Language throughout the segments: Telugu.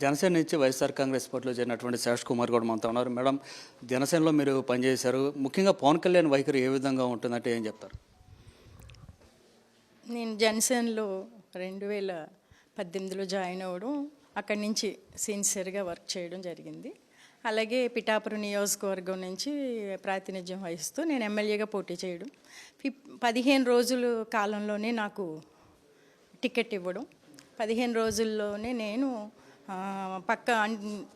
జనసేన నుంచి వైఎస్ఆర్ కాంగ్రెస్ పార్టీలో చేరినటువంటి శేష్ కుమార్ కూడా మనతో ఉన్నారు. మేడం, జనసేనలో మీరు పనిచేశారు. ముఖ్యంగా పవన్ కళ్యాణ్ వైఖరి ఏ విధంగా ఉంటుందంటే ఏం చెప్తారు? నేను జనసేనలో 2018లో జాయిన్ అవ్వడం, అక్కడి నుంచి సిన్సియర్గా వర్క్ చేయడం జరిగింది. అలాగే పిఠాపురం నియోజకవర్గం నుంచి ప్రాతినిధ్యం వహిస్తూ నేను ఎమ్మెల్యేగా పోటీ చేయడం, 15 రోజుల కాలంలోనే నాకు టికెట్ ఇవ్వడం, 15 రోజుల్లోనే నేను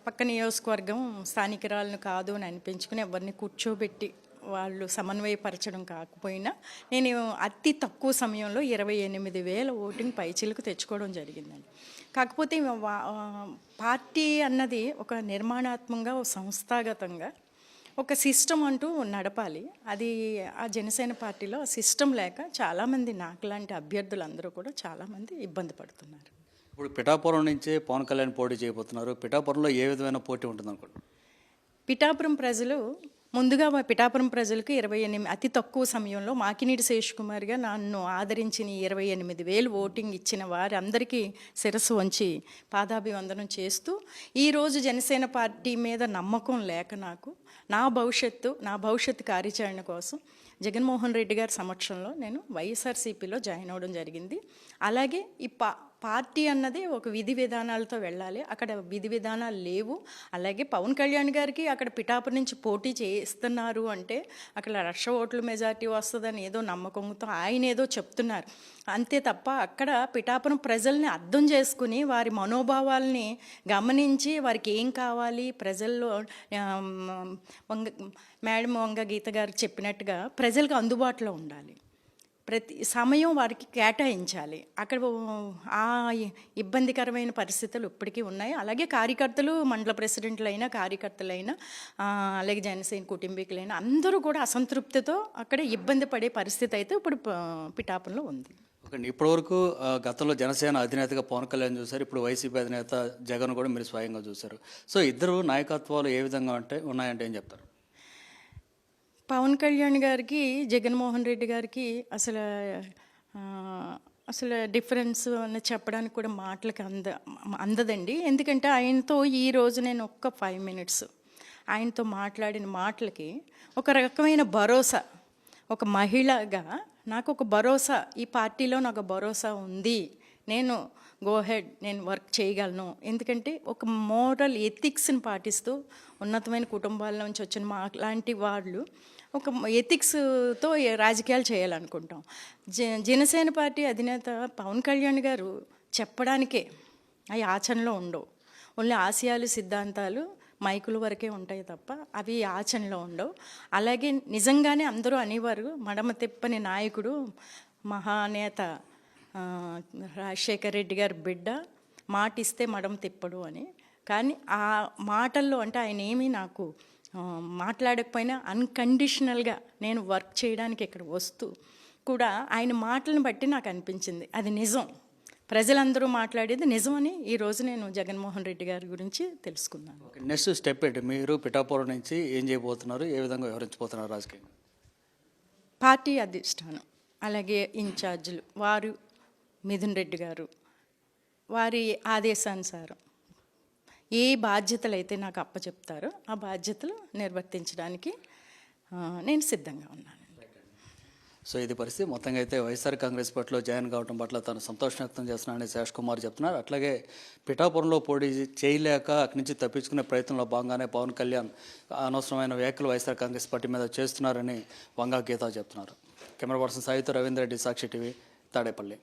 పక్క నియోజకవర్గం స్థానికురాలను కాదు అని అనిపించుకుని ఎవరిని కూర్చోబెట్టి వాళ్ళు సమన్వయపరచడం కాకపోయినా నేను అతి తక్కువ సమయంలో 28,000 ఓటింగ్ పైచీలకు తెచ్చుకోవడం జరిగిందండి. కాకపోతే పార్టీ అన్నది ఒక నిర్మాణాత్మకంగా, ఒక సంస్థాగతంగా ఒక సిస్టమ్ అంటూ నడపాలి. అది ఆ జనసేన పార్టీలో సిస్టమ్ లేక చాలామంది నాకులాంటి అభ్యర్థులందరూ కూడా చాలామంది ఇబ్బంది పడుతున్నారు. ఇప్పుడు పిఠాపురం నుంచే పవన్ కళ్యాణ్ పోటీ చేయబోతున్నారు. పిఠాపురంలో ఏ విధమైన పోటీ ఉంటుంది అనుకోండి? పిఠాపురం ప్రజలకు 28 అతి తక్కువ సమయంలో మాకినీటి శేష్ కుమార్గా నన్ను ఆదరించిన 28,000 ఓటింగ్ ఇచ్చిన వారందరికీ శిరస్సు వంచి పాదాభివందనం చేస్తూ, ఈరోజు జనసేన పార్టీ మీద నమ్మకం లేక నా భవిష్యత్తు కార్యాచరణ కోసం జగన్మోహన్ రెడ్డి గారి సమక్షంలో నేను వైఎస్ఆర్సీపీలో జాయిన్ అవ్వడం జరిగింది. అలాగే ఈ పార్టీ అన్నది ఒక విధి విధానాలతో వెళ్ళాలి. అక్కడ విధి విధానాలు లేవు. అలాగే పవన్ కళ్యాణ్ గారికి అక్కడ పిఠాపురం నుంచి పోటీ చేస్తున్నారు అంటే అక్కడ 1,00,000 ఓట్ల మెజార్టీ వస్తుందని ఏదో నమ్మకంతో ఆయన ఏదో చెప్తున్నారు అంతే తప్ప, అక్కడ పిఠాపురం ప్రజల్ని అర్థం చేసుకుని వారి మనోభావాల్ని గమనించి వారికి ఏం కావాలి ప్రజల్లో మేడం వంగ గీత గారు చెప్పినట్టుగా ప్రజలకు అందుబాటులో ఉండాలి, ప్రతి సమయం వారికి కేటాయించాలి. అక్కడ ఆ ఇబ్బందికరమైన పరిస్థితులు ఇప్పటికీ ఉన్నాయి. అలాగే కార్యకర్తలు, మండల ప్రెసిడెంట్లైనా కార్యకర్తలైనా అలాగే జనసేన కుటుంబీకులైనా అందరూ కూడా అసంతృప్తితో అక్కడ ఇబ్బంది పడే పరిస్థితి అయితే ఇప్పుడు పిఠాపురంలో ఉంది. ఓకే, ఇప్పటివరకు గతంలో జనసేన అధినేతగా పవన్ కళ్యాణ్ చూశారు, ఇప్పుడు వైసీపీ అధినేత జగన్ కూడా మీరు స్వయంగా చూశారు. సో ఇద్దరు నాయకత్వాలు ఏ విధంగా ఉన్నాయంటే ఏం చెప్తారు? పవన్ కళ్యాణ్ గారికి, జగన్మోహన్ రెడ్డి గారికి అసలు డిఫరెన్స్ అని చెప్పడానికి కూడా మాటలకి అందదండి. ఎందుకంటే ఆయనతో ఈరోజు నేను ఒక్క 5 minutes ఆయనతో మాట్లాడిన మాటలకి ఒక రకమైన భరోసా, ఒక మహిళగా నాకు ఒక భరోసా, ఈ పార్టీలో నాకు భరోసా ఉంది, నేను గోహెడ్, నేను వర్క్ చేయగలను. ఎందుకంటే ఒక మోరల్ ఎథిక్స్ని పాటిస్తూ ఉన్నతమైన కుటుంబాల నుంచి వచ్చిన మా లాంటి వాళ్ళు ఒక ఎథిక్స్తో రాజకీయాలు చేయాలనుకుంటాం. జనసేన పార్టీ అధినేత పవన్ కళ్యాణ్ గారు చెప్పడానికే అవి ఆచరణలో ఉండవు. ఓన్లీ ఆశయాలు, సిద్ధాంతాలు మైకుల వరకే ఉంటాయి తప్ప అవి ఆచరణలో ఉండవు. అలాగే నిజంగానే అందరూ అనేవారు, మడమ తిప్పని నాయకుడు మహానేత రాజశేఖర్ రెడ్డి గారి బిడ్డ, మాట ఇస్తే మడమ తిప్పడు అని. కానీ ఆ మాటల్లో అంటే ఆయన ఏమీ నాకు మాట్లాడకపోయినా అన్కండిషనల్గా నేను వర్క్ చేయడానికి ఇక్కడ వస్తూ కూడా ఆయన మాటలను బట్టి నాకు అనిపించింది అది నిజం, ప్రజలందరూ మాట్లాడేది నిజమని ఈరోజు నేను జగన్మోహన్ రెడ్డి గారి గురించి తెలుసుకున్నాను. నెక్స్ట్ స్టెప్ ఏంటి? మీరు పిఠాపురం నుంచి ఏం చేయబోతున్నారు, ఏ విధంగా వ్యవహరించబోతున్నారు రాజకీయంగా? పార్టీ అధిష్టానం అలాగే ఇన్ఛార్జీలు వారు మిథున్ రెడ్డి గారు వారి ఆదేశానుసారం ఏ బాధ్యతలు అయితే నాకు అప్పచెప్తారో ఆ బాధ్యతలు నిర్వర్తించడానికి నేను సిద్ధంగా ఉన్నాను. సో ఇది పరిస్థితి. మొత్తంగా అయితే వైఎస్ఆర్ కాంగ్రెస్ పార్టీలో జాయిన్ కావడం పట్ల తను సంతోషం వ్యక్తం చేస్తున్నానని శేష్ కుమార్ చెప్తున్నారు. అట్లాగే పిఠాపురంలో పోటీ చేయలేక అక్కడి నుంచి తప్పించుకునే ప్రయత్నంలో భాగంగానే పవన్ కళ్యాణ్ అనవసరమైన వ్యాఖ్యలు వైఎస్ఆర్ కాంగ్రెస్ పార్టీ మీద చేస్తున్నారని వంగా గీత చెప్తున్నారు. కెమెరా పర్సన్ సాయితో రవీంద్ర రెడ్డి, సాక్షి టీవీ, తాడేపల్లి.